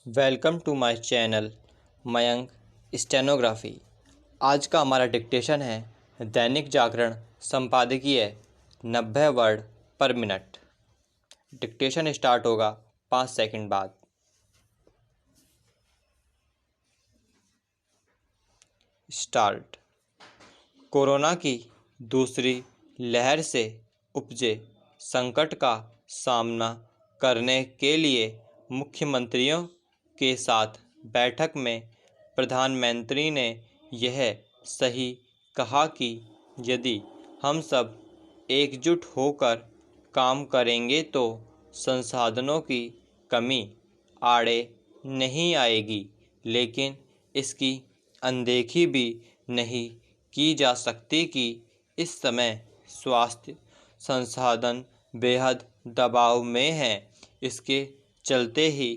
Welcome to my channel Mayank stenography. आज का हमारा डिक्टेशन है दैनिक जागरण संपादकीय 90 वर्ड पर मिनट। डिक्टेशन स्टार्ट होगा 5 सेकंड बाद। स्टार्ट। कोरोना की दूसरी लहर से उपजे संकट का सामना करने के लिए मुख्यमंत्रियों के साथ बैठक में प्रधानमंत्री ने यह सही कहा कि यदि हम सब एकजुट होकर काम करेंगे तो संसाधनों की कमी आड़े नहीं आएगी, लेकिन इसकी अनदेखी भी नहीं की जा सकती कि इस समय स्वास्थ्य संसाधन बेहद दबाव में हैं। इसके चलते ही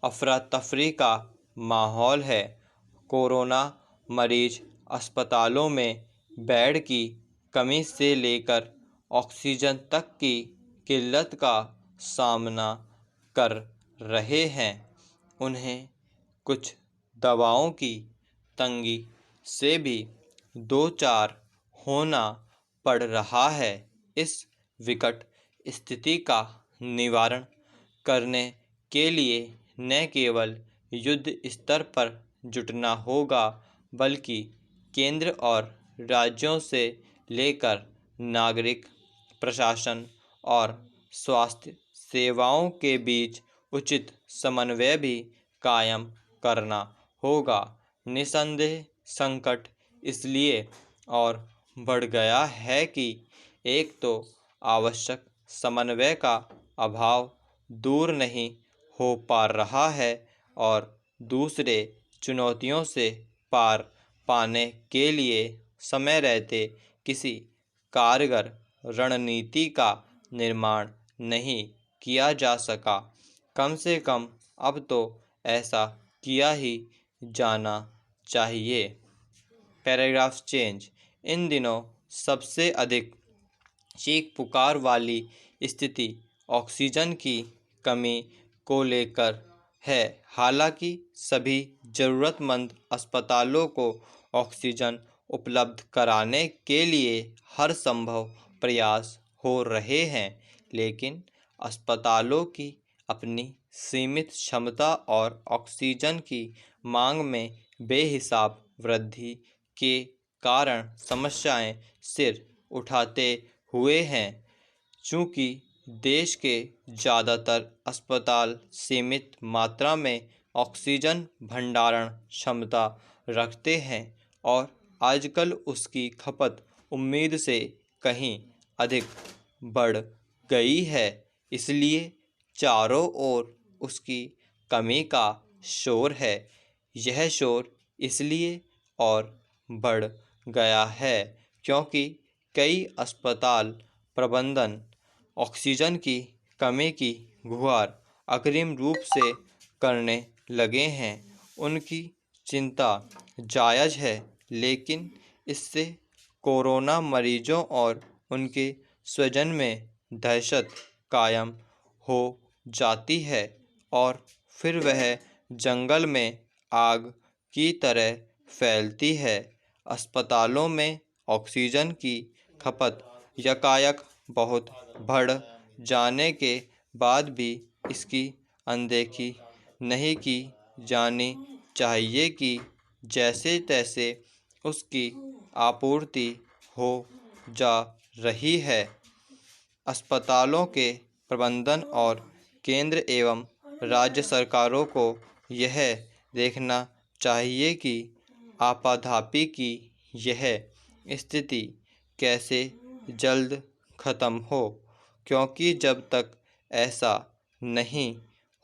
अफरा तफरी का माहौल है। कोरोना मरीज अस्पतालों में बेड की कमी से लेकर ऑक्सीजन तक की किल्लत का सामना कर रहे हैं। उन्हें कुछ दवाओं की तंगी से भी दो चार होना पड़ रहा है। इस विकट स्थिति का निवारण करने के लिए न केवल युद्ध स्तर पर जुटना होगा, बल्कि केंद्र और राज्यों से लेकर नागरिक प्रशासन और स्वास्थ्य सेवाओं के बीच उचित समन्वय भी कायम करना होगा। निसंदेह संकट इसलिए और बढ़ गया है कि एक तो आवश्यक समन्वय का अभाव दूर नहीं हो पा रहा है और दूसरे चुनौतियों से पार पाने के लिए समय रहते किसी कारगर रणनीति का निर्माण नहीं किया जा सका। कम से कम अब तो ऐसा किया ही जाना चाहिए। Paragraph change. इन दिनों सबसे अधिक चीख पुकार वाली स्थिति ऑक्सीजन की कमी को लेकर है। हालांकि सभी ज़रूरतमंद अस्पतालों को ऑक्सीजन उपलब्ध कराने के लिए हर संभव प्रयास हो रहे हैं, लेकिन अस्पतालों की अपनी सीमित क्षमता और ऑक्सीजन की मांग में बेहिसाब वृद्धि के कारण समस्याएं सिर उठाते हुए हैं। चूँकि देश के ज़्यादातर अस्पताल सीमित मात्रा में ऑक्सीजन भंडारण क्षमता रखते हैं और आजकल उसकी खपत उम्मीद से कहीं अधिक बढ़ गई है, इसलिए चारों ओर उसकी कमी का शोर है। यह शोर इसलिए और बढ़ गया है क्योंकि कई अस्पताल प्रबंधन ऑक्सीजन की कमी की गुहार अग्रिम रूप से करने लगे हैं। उनकी चिंता जायज़ है, लेकिन इससे कोरोना मरीजों और उनके स्वजन में दहशत कायम हो जाती है और फिर वह जंगल में आग की तरह फैलती है। अस्पतालों में ऑक्सीजन की खपत यकायक बहुत बढ़ जाने के बाद भी इसकी अनदेखी नहीं की जानी चाहिए कि जैसे तैसे उसकी आपूर्ति हो जा रही है। अस्पतालों के प्रबंधन और केंद्र एवं राज्य सरकारों को यह देखना चाहिए कि आपाधापी की यह स्थिति कैसे जल्द ख़त्म हो, क्योंकि जब तक ऐसा नहीं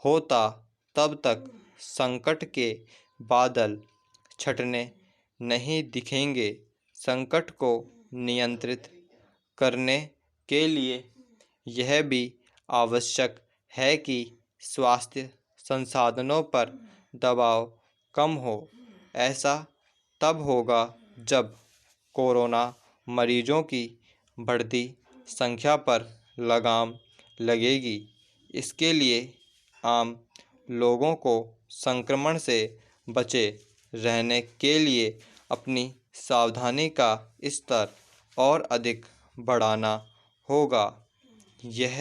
होता तब तक संकट के बादल छटने नहीं दिखेंगे। संकट को नियंत्रित करने के लिए यह भी आवश्यक है कि स्वास्थ्य संसाधनों पर दबाव कम हो। ऐसा तब होगा जब कोरोना मरीजों की बढ़ती संख्या पर लगाम लगेगी। इसके लिए आम लोगों को संक्रमण से बचे रहने के लिए अपनी सावधानी का स्तर और अधिक बढ़ाना होगा। यह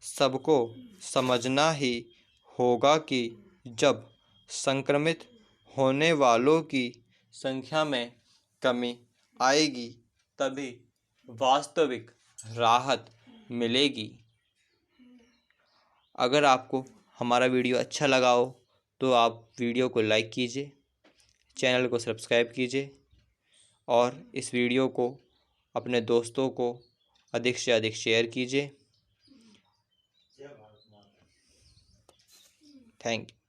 सबको समझना ही होगा कि जब संक्रमित होने वालों की संख्या में कमी आएगी तभी वास्तविक राहत मिलेगी। अगर आपको हमारा वीडियो अच्छा लगा हो तो आप वीडियो को लाइक कीजिए, चैनल को सब्सक्राइब कीजिए और इस वीडियो को अपने दोस्तों को अधिक से अधिक शेयर कीजिए। Thank you.